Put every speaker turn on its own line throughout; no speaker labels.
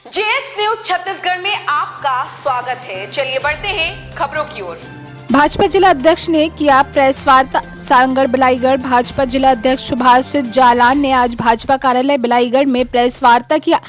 JX news Chhattisgarh में आपका स्वागत है। चलिए बढ़ते हैं खबरों की ओर।
भाजपा जिला अध्यक्ष ने किया प्रेस वार्ता। सारंगढ़ बिलाईगढ़ भाजपा जिला अध्यक्ष सुभाष जालान ने आज भाजपा कार्यालय बिलाईगढ़ में प्रेस वार्ता किया,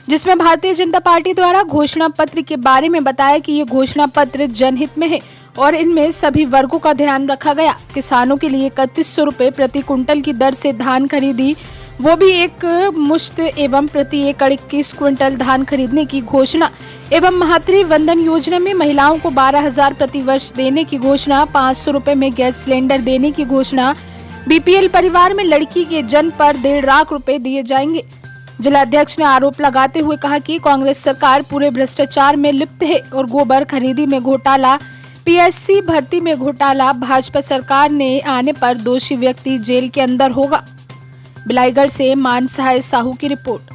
जिसमें भारतीय जनता पार्टी द्वारा घोषणा पत्र के बारे में बताया कि ये घोषणा पत्र जनहित में है और इनमें सभी वर्गों का ध्यान रखा गया। किसानों के लिए 3100 रुपए प्रति कुंटल की दर से धान खरीदी, वो भी एक मुश्त एवं प्रति एकड़ 21 क्विंटल धान खरीदने की घोषणा एवं मातृ वंदन योजना में महिलाओं को 12,000 प्रति वर्ष देने की घोषणा, 500 रुपए में गैस सिलेंडर देने की घोषणा, बीपीएल परिवार में लड़की के जन्म पर 1.5 लाख रुपए दिए जाएंगे। जिलाध्यक्ष ने आरोप लगाते हुए कहा कि कांग्रेस सरकार पूरे भ्रष्टाचार में लिप्त है और गोबर खरीदी में घोटाला, पीएससी भर्ती में घोटाला, भाजपा सरकार ने आने पर दोषी व्यक्ति जेल के अंदर होगा। बिलाईगढ़ से मान सहाय साहू की रिपोर्ट।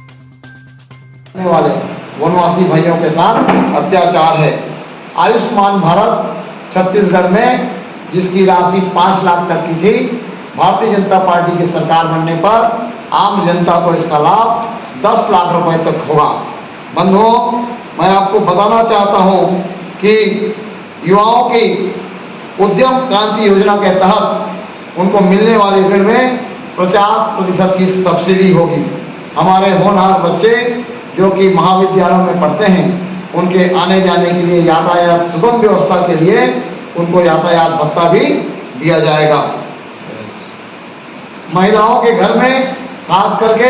वाले वनवासी भाइयों के साथ अत्याचार है। आयुष्मान भारत छत्तीसगढ़ में जिसकी राशि 5 लाख तक की थी, भारतीय जनता पार्टी की सरकार बनने पर आम जनता को इसका लाभ 10 लाख रुपए तक होगा। बंधुओं, मैं आपको बताना चाहता हूं कि युवाओं की उद्यम क्रांति योजना के तहत उनको मिलने वाले ऋण में 50% की सब्सिडी होगी। हमारे होनहार बच्चे जो कि महाविद्यालयों में पढ़ते हैं, उनके आने जाने के लिए यातायात सुगम व्यवस्था के लिए उनको यातायात भत्ता भी दिया जाएगा। महिलाओं के घर में खास करके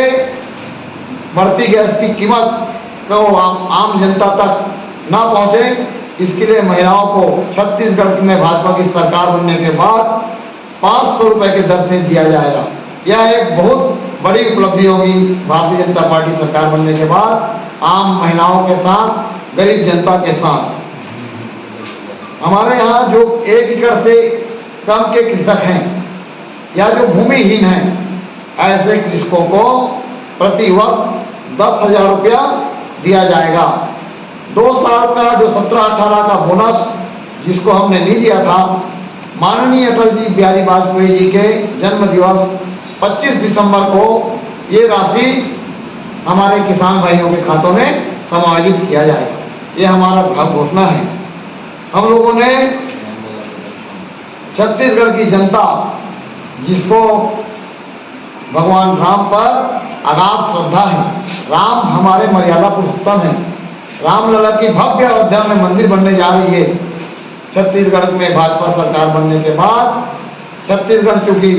बढ़ती गैस की कीमत को आम जनता तक ना पहुंचे, इसके लिए महिलाओं को छत्तीसगढ़ में भाजपा की सरकार बनने के बाद 500 रुपए की दर से दिया जाएगा। यह एक बहुत बड़ी उपलब्धि होगी भारतीय जनता पार्टी सरकार बनने के बाद आम महिलाओं के साथ, गरीब जनता के साथ। हमारे यहाँ जो 1 एकड़ से कम के कृषक हैं या जो भूमिहीन हैं, ऐसे कृषकों को प्रति वर्ष 10,000 रुपया दिया जाएगा। 2 साल का जो 17-18 का बोनस जिसको हमने नहीं दिया था, माननीय अटल जी बिहारी वाजपेयी जी के जन्म दिवस 25 दिसंबर को ये राशि हमारे किसान भाइयों के खातों में समायोजित किया जाएगा। ये हमारा घोषणा है। हम लोगों ने छत्तीसगढ़ की जनता जिसको भगवान राम पर अगाध श्रद्धा है, राम हमारे मर्यादा पुरुषोत्तम है, रामलला की भव्य अयोध्या में मंदिर बनने जा रही है। छत्तीसगढ़ में भाजपा सरकार बनने के बाद छत्तीसगढ़ चूंकि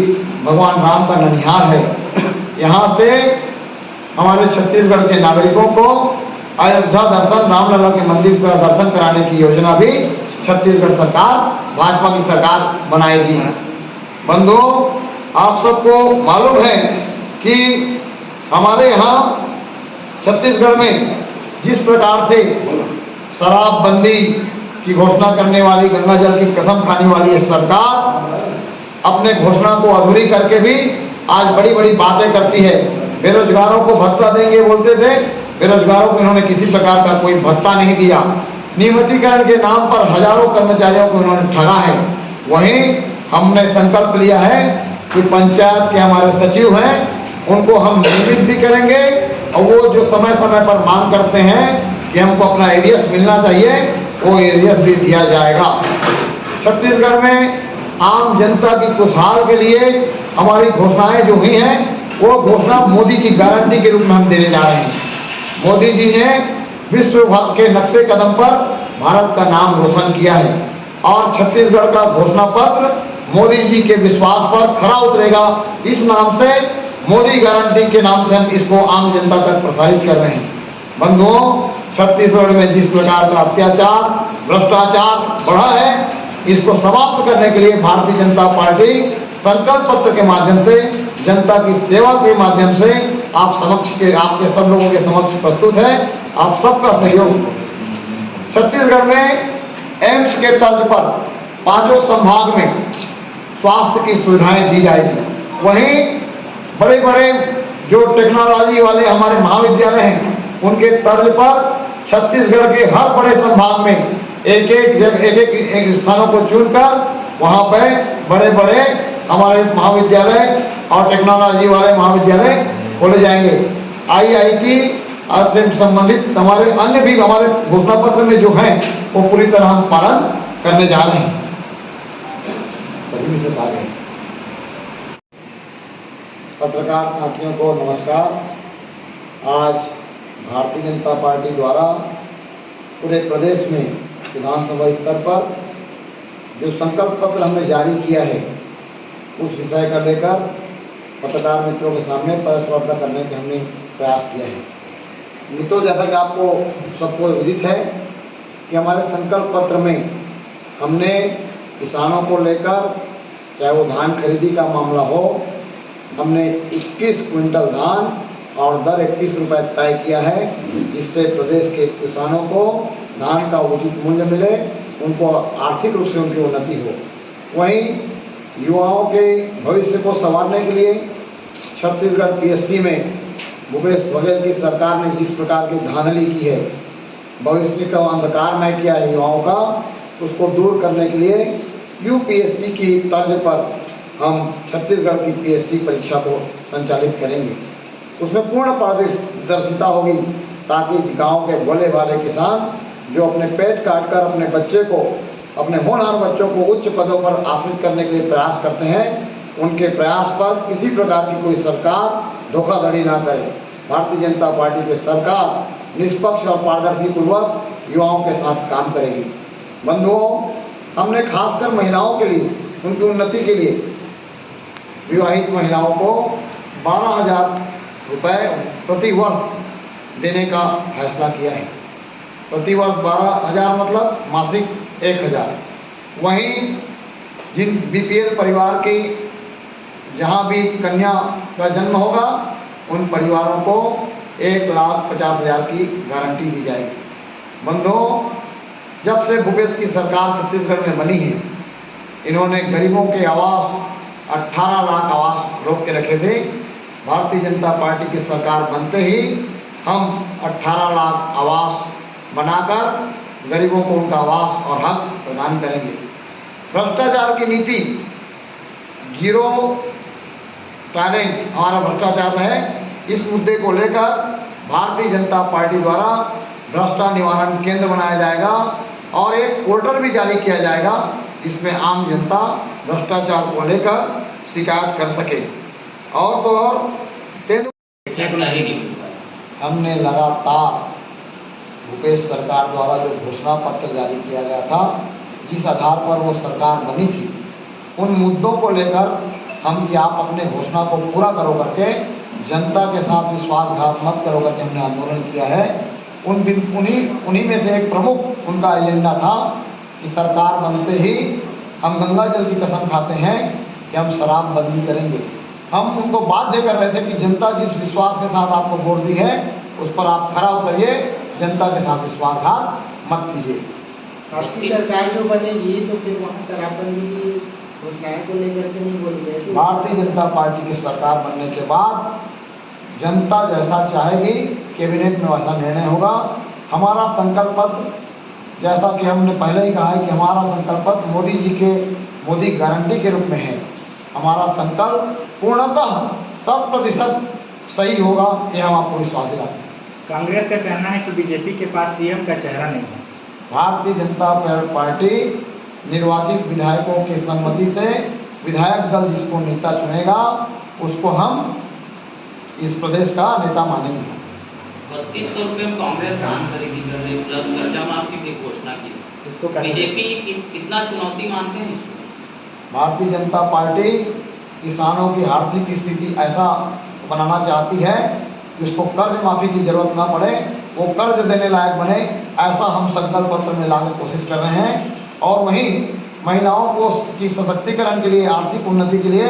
भगवान राम का ननिहाल है, यहाँ से हमारे छत्तीसगढ़ के नागरिकों को अयोध्या दर्शन, रामलला के मंदिर का दर्शन कराने की योजना भी छत्तीसगढ़ सरकार, भाजपा की सरकार बनाएगी। बंधुओं, आप सबको मालूम है कि हमारे यहाँ छत्तीसगढ़ में जिस प्रकार से शराबबंदी की घोषणा करने वाली, गंगा जल की कसम खाने वाली सरकार अपने घोषणा को अधूरी करके भी आज बड़ी बड़ी बातें करती है। बेरोजगारों को भत्ता देंगे बोलते थे, बेरोजगारों को इन्होंने किसी प्रकार का कोई भत्ता नहीं दिया। नियमितीकरण के नाम पर हजारों कर्मचारियों को इन्होंने ठगा है। वहीं हमने संकल्प लिया है कि पंचायत के हमारे सचिव हैं, उनको हम नियमित भी करेंगे और वो जो समय समय पर मांग करते हैं कि हमको अपना एरियस मिलना चाहिए, वो एरियस भी दिया जाएगा। छत्तीसगढ़ में आम जनता की खुशहाल के लिए हमारी घोषणाएं जो हुई हैं, वो घोषणा मोदी की गारंटी के रूप में हम देने जा रहे हैं। मोदी जी ने विश्व के नक्शे कदम पर भारत का नाम रोशन किया है और छत्तीसगढ़ का घोषणा पत्र मोदी जी के विश्वास पर खरा उतरेगा। इस नाम से, मोदी गारंटी के नाम से हम इसको आम जनता तक प्रसारित कर रहे हैं। बंधुओं, छत्तीसगढ़ में जिस प्रकार का अत्याचार, भ्रष्टाचार बढ़ा है, इसको समाप्त करने के लिए भारतीय जनता पार्टी संकल्प पत्र के माध्यम से, जनता की सेवा के माध्यम से आपके सब लोगों के समक्ष प्रस्तुत है। आप सबका सहयोग। छत्तीसगढ़ में एम्स के तर्ज पर 5 संभाग में स्वास्थ्य की सुविधाएं दी जाएगी। वहीं बड़े बड़े जो टेक्नोलॉजी वाले हमारे महाविद्यालय हैं, उनके तर्ज पर छत्तीसगढ़ के हर बड़े संभाग में एक स्थानों को चुनकर वहां पे बड़े बड़े हमारे महाविद्यालय और टेक्नोलॉजी वाले महाविद्यालय खोले जाएंगे। IIT से संबंधित हमारे अन्य भी हमारे घोषणा पत्र में जो हैं वो पूरी तरह हम पालन करने जा रहे हैं। सभी में से भाग हैं। पत्रकार साथियों को नमस्कार। आज भारतीय जनता पार्टी द्वारा पूरे प्रदेश में विधानसभा स्तर पर जो संकल्प पत्र हमने जारी किया है उस विषय का लेकर पत्रकार मित्रों के सामने प्रेस वार्ता करने के हमने प्रयास किया है। मित्रों, जैसा कि आपको सबको विदित है कि हमारे संकल्प पत्र में हमने किसानों को लेकर, चाहे वो धान खरीदी का मामला हो, हमने 21 क्विंटल धान और दर 31 रुपये तय किया है, जिससे प्रदेश के किसानों को धान का उचित मूल्य मिले, उनको आर्थिक रूप से उनकी उन्नति हो। वहीं युवाओं के भविष्य को संवारने के लिए छत्तीसगढ़ पीएससी में भूपेश बघेल की सरकार ने जिस प्रकार की धांधली की है, भविष्य का अंधकारमय किया है युवाओं का, उसको दूर करने के लिए यूपीएससी की तर्ज पर हम छत्तीसगढ़ की पीएससी परीक्षा को संचालित करेंगे। उसमें पूर्ण पारदर्शिता होगी ताकि गांव के भोले भाले किसान जो अपने पेट काट कर अपने बच्चे को, अपने होनहार बच्चों को उच्च पदों पर आश्रित करने के लिए प्रयास करते हैं, उनके प्रयास पर किसी प्रकार की कोई सरकार धोखाधड़ी ना करे। भारतीय जनता पार्टी की सरकार निष्पक्ष और पारदर्शी पूर्वक युवाओं के साथ काम करेगी। बंधुओं, हमने खासकर महिलाओं के लिए, उनकी उन्नति के लिए विवाहित महिलाओं को 12,000 रुपये प्रति वर्ष देने का फैसला किया है। प्रति वर्ष 12,000 मतलब मासिक 1,000। वहीं जिन बीपीएल परिवार की जहाँ भी कन्या का जन्म होगा उन परिवारों को 1,50,000 की गारंटी दी जाएगी। बंधुओं, जब से भूपेश की सरकार छत्तीसगढ़ में बनी है, इन्होंने गरीबों के आवास 18 लाख आवास रोक के रखे थे। भारतीय जनता पार्टी की सरकार बनते ही हम 18 लाख आवास बनाकर गरीबों को उनका आवास और हक प्रदान करेंगे। भ्रष्टाचार की नीति, जीरो टॉलरेंस हमारा भ्रष्टाचार है, इस मुद्दे को लेकर भारतीय जनता पार्टी द्वारा भ्रष्टाचार निवारण केंद्र बनाया जाएगा और एक पोर्टल भी जारी किया जाएगा जिसमें आम जनता भ्रष्टाचार को लेकर शिकायत कर सके। और तो और हमने लगातार भूपेश सरकार द्वारा जो घोषणा पत्र जारी किया गया था, जिस आधार पर वो सरकार बनी थी, उन मुद्दों को लेकर हम कि आप अपने घोषणा को पूरा करो करके, जनता के साथ विश्वासघात मत करो करके हमने आंदोलन किया है। उन्हीं में से एक प्रमुख उनका एजेंडा था कि सरकार बनते ही हम गंगा जल की कसम खाते हैं कि हम शराब बंदी करेंगे। हम उनको बाध्य कर रहे थे कि जनता जिस विश्वास के साथ आपको वोट दी है उस पर आप खरा उतरिए, जनता के साथ विश्वासघात मत कीजिए।
आपकी सरकार जो बनेगी तो फिर वहाँ शराबबंदी की घोषणाएं को लेकर के नहीं बोली जाएगी।
भारतीय जनता पार्टी की सरकार बनने के बाद जनता जैसा चाहेगी कैबिनेट में वैसा निर्णय होगा। हमारा संकल्प पत्र, जैसा कि हमने पहले ही कहा है कि हमारा संकल्प पत्र मोदी जी के मोदी गारंटी के रूप में है। हमारा संकल्प पूर्णतः 100% सही होगा, ये हम आपको विश्वास दिलाते हैं।
कांग्रेस का कहना है कि बीजेपी के पास सीएम का चेहरा नहीं है।
भारतीय जनता पार्टी निर्वाचित विधायकों की सम्मति से विधायक दल जिसको नेता चुनेगा उसको हम इस प्रदेश का नेता मानेंगे।
3200 रुपये में कांग्रेस धान खरीदी कर रही प्लस कर्जा माफी की घोषणा की,
इसको
बीजेपी कितना चुनौती मानते हैं इसको?
भारतीय जनता पार्टी किसानों की आर्थिक स्थिति ऐसा बनाना चाहती है कि उसको कर्ज माफी की जरूरत ना पड़े, वो कर्ज देने लायक बने, ऐसा हम संकल्प पत्र में लाने की कोशिश कर रहे हैं। और वहीं महिलाओं को की सशक्तिकरण के लिए, आर्थिक उन्नति के लिए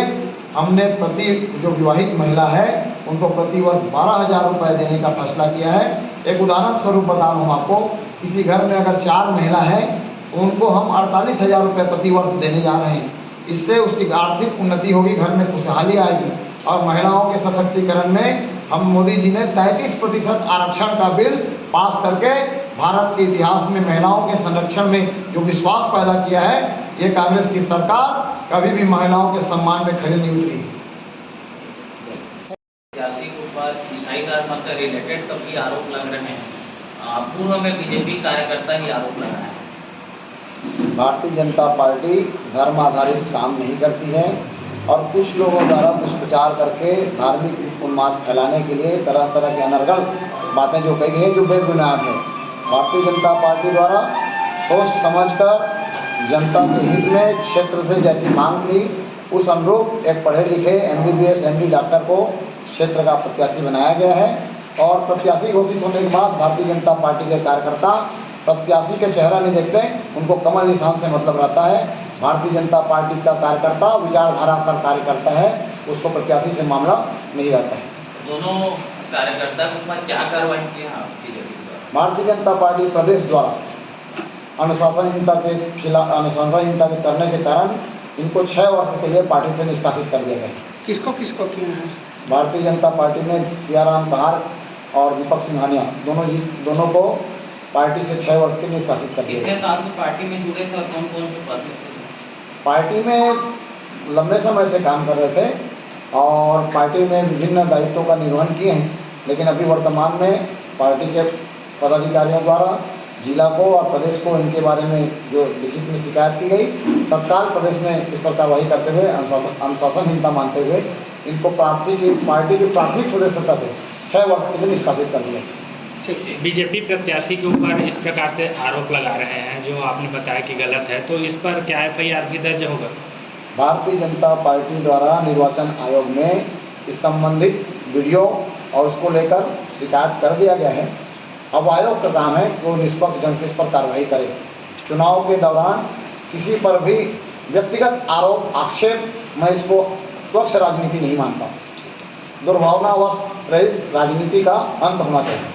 हमने प्रति जो विवाहित महिला है उनको प्रति वर्ष 12,000 रुपये देने का फैसला किया है। एक उदाहरण स्वरूप बता रहा हूँ आपको, किसी घर में अगर 4 महिला हैं तो उनको हम 48,000 रुपये प्रति वर्ष देने जा रहे हैं। इससे उसकी आर्थिक उन्नति होगी, घर में खुशहाली आएगी। और महिलाओं के सशक्तिकरण में हम मोदी जी ने 33% आरक्षण का बिल पास करके भारत के इतिहास में महिलाओं के संरक्षण में जो विश्वास पैदा किया है, ये कांग्रेस की सरकार कभी भी महिलाओं के सम्मान में खरी नहीं उतरी।
को स्थायी धर्म से रिलेटेड काफी आरोप लग रहे हैं। पूर्व में बीजेपी कार्यकर्ता ही आरोप लगाया है।
भारतीय जनता पार्टी धर्म आधारित काम नहीं करती है और कुछ लोगों द्वारा दुष्प्रचार करके धार्मिक उन्माद फैलाने के लिए तरह तरह के अनर्गल बातें जो कही गई हैं जो बेबुनियाद है। भारतीय जनता पार्टी द्वारा सोच समझकर जनता के हित में क्षेत्र से जैसी मांग थी उस अनुरूप एक पढ़े लिखे MBBS MD डॉक्टर को क्षेत्र का प्रत्याशी बनाया गया है और प्रत्याशी घोषित होने के बाद भारतीय जनता पार्टी के कार्यकर्ता प्रत्याशी के चेहरा नहीं देखते, उनको कमल निशान से मतलब रहता है। भारतीय जनता पार्टी का कार्यकर्ता विचारधारा पर कार्य करता है, उसको प्रत्याशी से मामला नहीं रहता है।
दोनों कार्यकर्ता के ऊपर क्या कार्रवाई की है बीजेपी द्वारा?
भारतीय जनता पार्टी प्रदेश द्वारा अनुशासनहीनता के खिलाफ अनुशासनहीनता के करने के कारण इनको 6 वर्ष के लिए पार्टी से निष्कासित कर दिया गया।
किसको किसको किया है?
भारतीय जनता पार्टी ने सियाराम कहार और दीपक सिंघानिया दोनों को पार्टी से 6 वर्ष के लिए निष्कासित कर दिया।
कितने साल से पार्टी में जुड़े थे और कौन कौन से पद में थे?
पार्टी में लंबे समय से काम कर रहे थे और पार्टी में विभिन्न दायित्वों का निर्वहन किए हैं, लेकिन अभी वर्तमान में पार्टी के पदाधिकारियों द्वारा जिला को और प्रदेश को इनके बारे में जो लिखित में शिकायत की गई, तत्काल प्रदेश में इस पर कार्रवाई करते हुए अनुशासनहीनता मानते हुए इनको पार्टी की प्राथमिक सदस्यता से 6 वर्ष के लिए निष्कासित कर दिया।
बीजेपी प्रत्याशी के ऊपर इस प्रकार से आरोप लगा रहे हैं जो आपने बताया कि गलत है, तो इस पर क्या FIR भी दर्ज होगा?
भारतीय जनता पार्टी द्वारा निर्वाचन आयोग में इस संबंधित वीडियो और उसको लेकर शिकायत कर दिया गया है। अब आयोग का काम है कि वो निष्पक्ष ढंग से इस पर कार्रवाई करे। चुनाव के दौरान किसी पर भी व्यक्तिगत आरोप आक्षेप, मैं इसको स्वच्छ राजनीति नहीं मानता। दुर्भावनावश रहित राजनीति का अंत होना चाहिए।